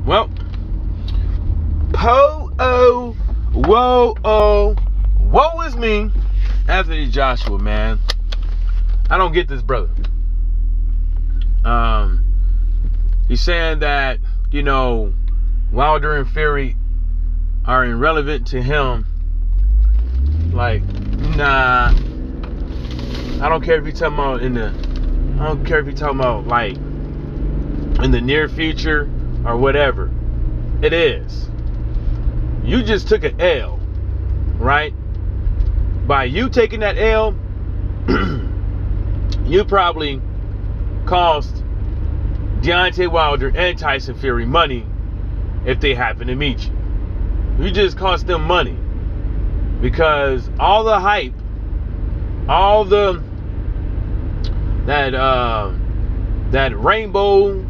Well, woe is me, Anthony Joshua, man. I don't get this brother. He's saying that, Wilder and Fury are irrelevant to him. Like, nah. I don't care if you're talking about like in the near future or whatever. It is. You just took an L, right? By you taking that L, you probably cost Deontay Wilder and Tyson Fury money if they happen to meet you. You just cost them money because all the hype, all that rainbow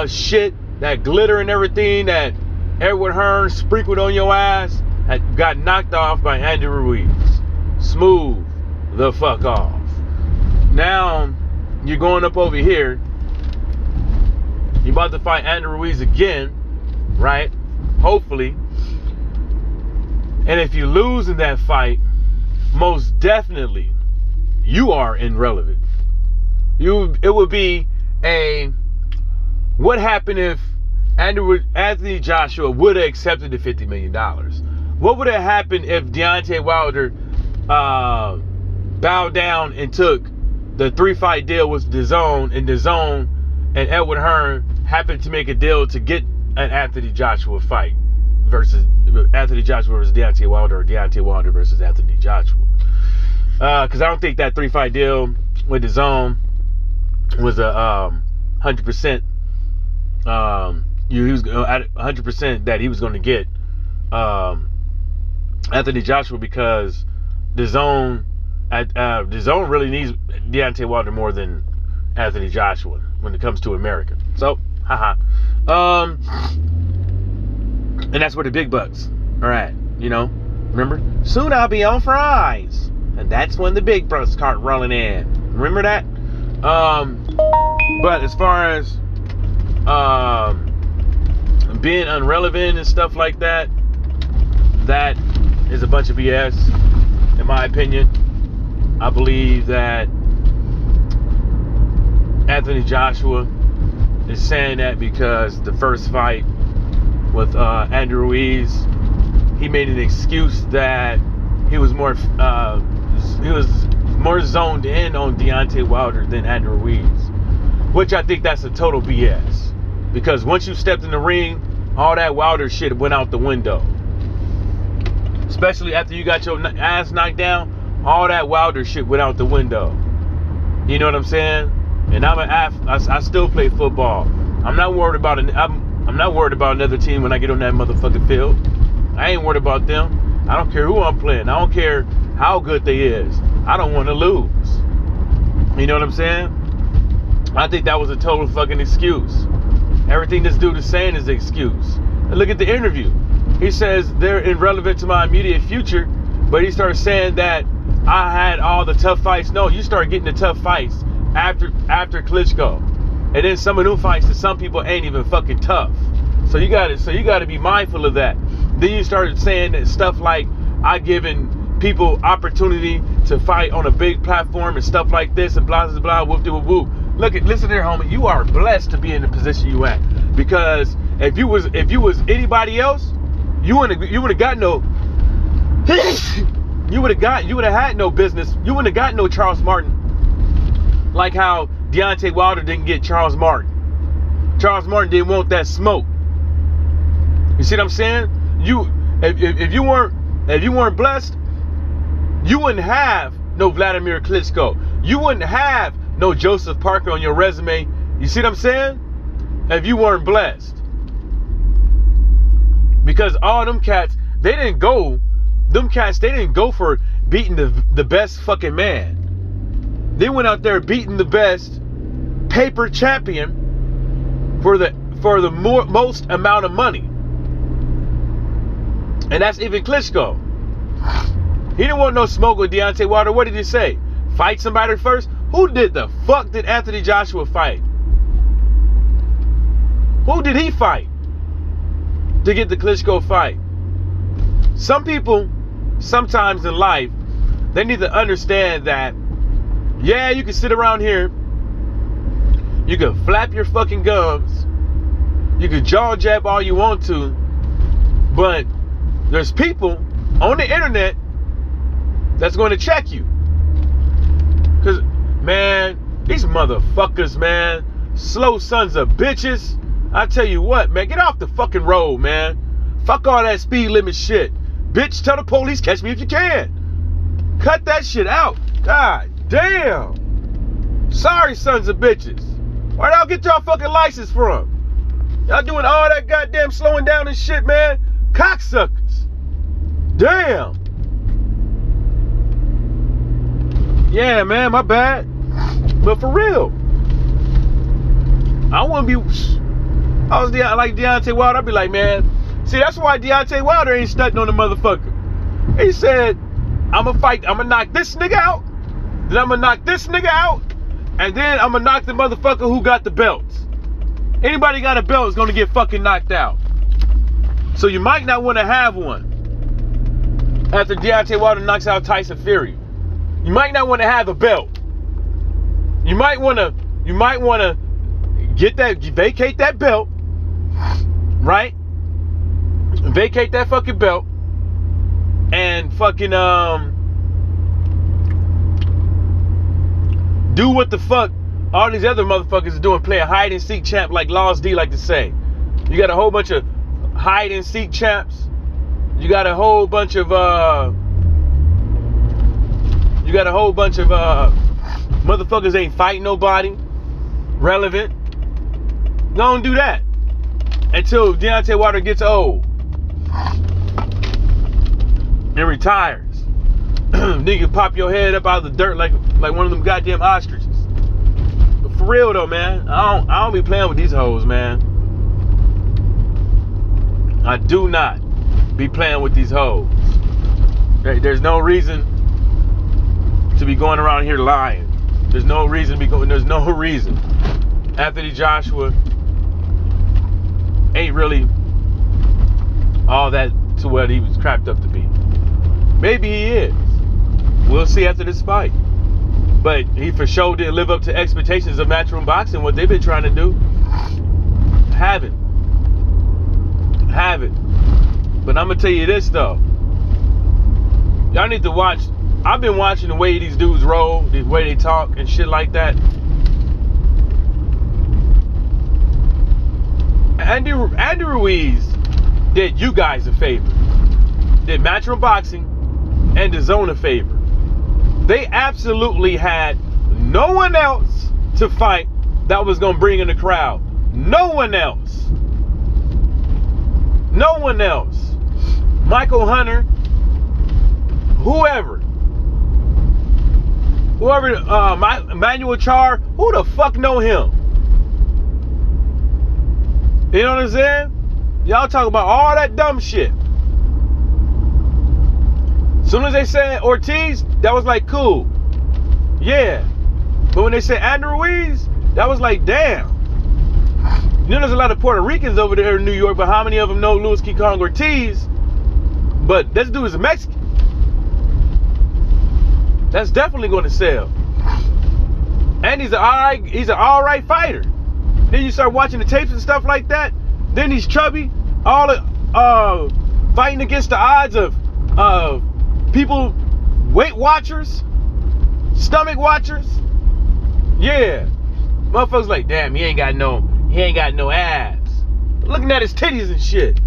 shit, that glitter and everything that Edward Hearn sprinkled on your ass got knocked off by Andy Ruiz. Smooth the fuck off. Now you're going up over here. You're about to fight Andy Ruiz again, right? Hopefully. And if you lose in that fight, most definitely you are irrelevant. It would be what happened if Anthony Joshua would have accepted the $50 million? What would have happened if Deontay Wilder bowed down and took the 3-fight deal with DAZN, and DAZN and Edward Hearn happened to make a deal to get an Anthony Joshua fight versus Anthony Joshua versus Deontay Wilder, or Deontay Wilder versus Anthony Joshua? Because I don't think that 3-fight deal with DAZN was a 100%. He was at 100% that he was going to get Anthony Joshua, because DAZN really needs Deontay Wilder more than Anthony Joshua when it comes to America. So, haha. And that's where the big bucks are at, Remember? Soon I'll be on fries. And that's when the big bucks start rolling in. Remember that? But as far as being irrelevant and stuff like that, that is a bunch of BS, in my opinion. I believe that Anthony Joshua is saying that because the first fight with Andy Ruiz, he made an excuse that he was more zoned in on Deontay Wilder than Andy Ruiz, which I think that's a total BS. Because once you stepped in the ring, all that Wilder shit went out the window. Especially after you got your ass knocked down, all that Wilder shit went out the window. You know what I'm saying? And I still play football. I'm not worried about another team when I get on that motherfucking field. I ain't worried about them. I don't care who I'm playing. I don't care how good they is. I don't want to lose. You know what I'm saying? I think that was a total fucking excuse. Everything this dude is saying is an excuse. And look at the interview. He says they're irrelevant to my immediate future, but he started saying that I had all the tough fights. No, you started getting the tough fights after Klitschko. And then some of them fights that some people ain't even fucking tough. So you gotta be mindful of that. Then you started saying that stuff like I given people opportunity to fight on a big platform and stuff like this and blah blah blah, whoop de whoop whoop. Listen here, homie. You are blessed to be in the position you at. Because if you was anybody else, you would have got no. you would have had no business. You wouldn't have got no Charles Martin. Like how Deontay Wilder didn't get Charles Martin. Charles Martin didn't want that smoke. You see what I'm saying? If you weren't blessed, you wouldn't have no Vladimir Klitschko. You wouldn't have no Joseph Parker on your resume. You see what I'm saying? If you weren't blessed. Because all them cats, they didn't go for beating the best fucking man. They went out there beating the best paper champion for the most amount of money. And that's even Klitschko. He didn't want no smoke with Deontay Wilder. What did he say? Fight somebody first? Who the fuck did Anthony Joshua fight? Who did he fight to get the Klitschko fight? Some people, sometimes in life, they need to understand that, yeah, you can sit around here, you can flap your fucking gums, you can jaw jab all you want to, but there's people on the internet that's going to check you. Because, man, these motherfuckers, man, slow sons of bitches. I tell you what, man, get off the fucking road, man. Fuck all that speed limit shit. Bitch, tell the police, catch me if you can. Cut that shit out. God damn. Sorry, sons of bitches. Where'd y'all get y'all fucking license from? Y'all doing all that goddamn slowing down and shit, man. Cocksuckers. Damn. Yeah, man, my bad. But for real, I wouldn't be. I was like Deontay Wilder. I'd be like, man, see, that's why Deontay Wilder ain't stunting on the motherfucker. He said, I'm gonna knock this nigga out, then I'm gonna knock this nigga out, and then I'm gonna knock the motherfucker who got the belts. Anybody got a belt is gonna get fucking knocked out. So you might not want to have one after Deontay Wilder knocks out Tyson Fury. You might not want to have a belt. You might want to vacate that belt, right? Vacate that fucking belt and fucking do what the fuck all these other motherfuckers are doing, play a hide and seek champ like Lost D like to say. You got a whole bunch of hide and seek champs. You got a whole bunch of motherfuckers ain't fighting nobody relevant. Don't do that until Deontay Wilder gets old and retires. Nigga pop your head up out of the dirt like one of them goddamn ostriches. But for real though, man, I don't be playing with these hoes, man. I do not be playing with these hoes. There's no reason to be going around here lying. There's no reason to be going. There's no reason. Anthony Joshua ain't really all that to what he was crapped up to be. Maybe he is. We'll see after this fight. But he for sure didn't live up to expectations of Matchroom Boxing, what they've been trying to do. Haven't. But I'm gonna tell you this though. Y'all need to watch. I've been watching the way these dudes roll, the way they talk and shit like that. Andy Ruiz did you guys a favor. Did Matchroom Boxing and DAZN a favor. They absolutely had no one else to fight that was gonna bring in the crowd. No one else. No one else. Michael Hunter, whoever, Emmanuel Char, who the fuck know him? You know what I'm saying? Y'all talk about all that dumb shit. Soon as they said Ortiz, that was like cool. Yeah. But when they said Andy Ruiz, that was like damn. You know there's a lot of Puerto Ricans over there in New York, but how many of them know Luis King Kong Ortiz? But this dude is a Mexican. That's definitely going to sell. And he's an all right fighter. Then you start watching the tapes and stuff like that. Then he's chubby, all fighting against the odds of people, Weight Watchers, stomach watchers. Yeah, motherfuckers like, damn, he ain't got no abs. Looking at his titties and shit.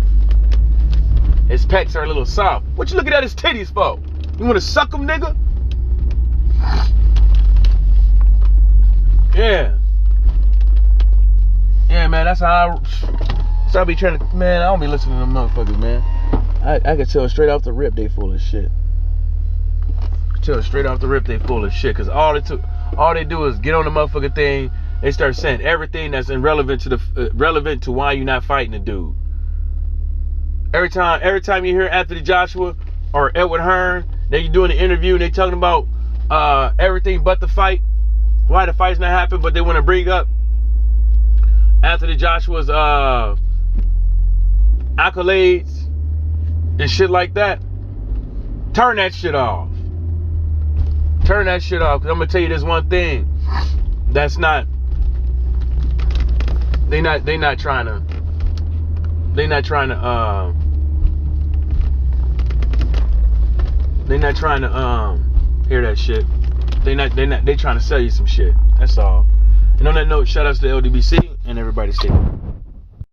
His pecs are a little soft. What you looking at his titties for? You want to suck them, nigga? Yeah. Yeah, man, that's how I be trying to, man, I don't be listening to them motherfuckers, man. I can tell straight off the rip they full of shit. Cause all they do is get on the motherfucking thing, they start saying everything that's irrelevant to why you not fighting the dude. Every time you hear Anthony Joshua or Edward Hearn, they doing an interview and they talking about everything but the fight, why the fight's not happening, but they want to bring up Anthony Joshua's accolades and shit like that, turn that shit off. Turn that shit off. Cause I'm gonna tell you this one thing. That's not. They not trying to. They're not trying to hear that shit. They trying to sell you some shit. That's all. And on that note, shout outs to LDBC and everybody stay.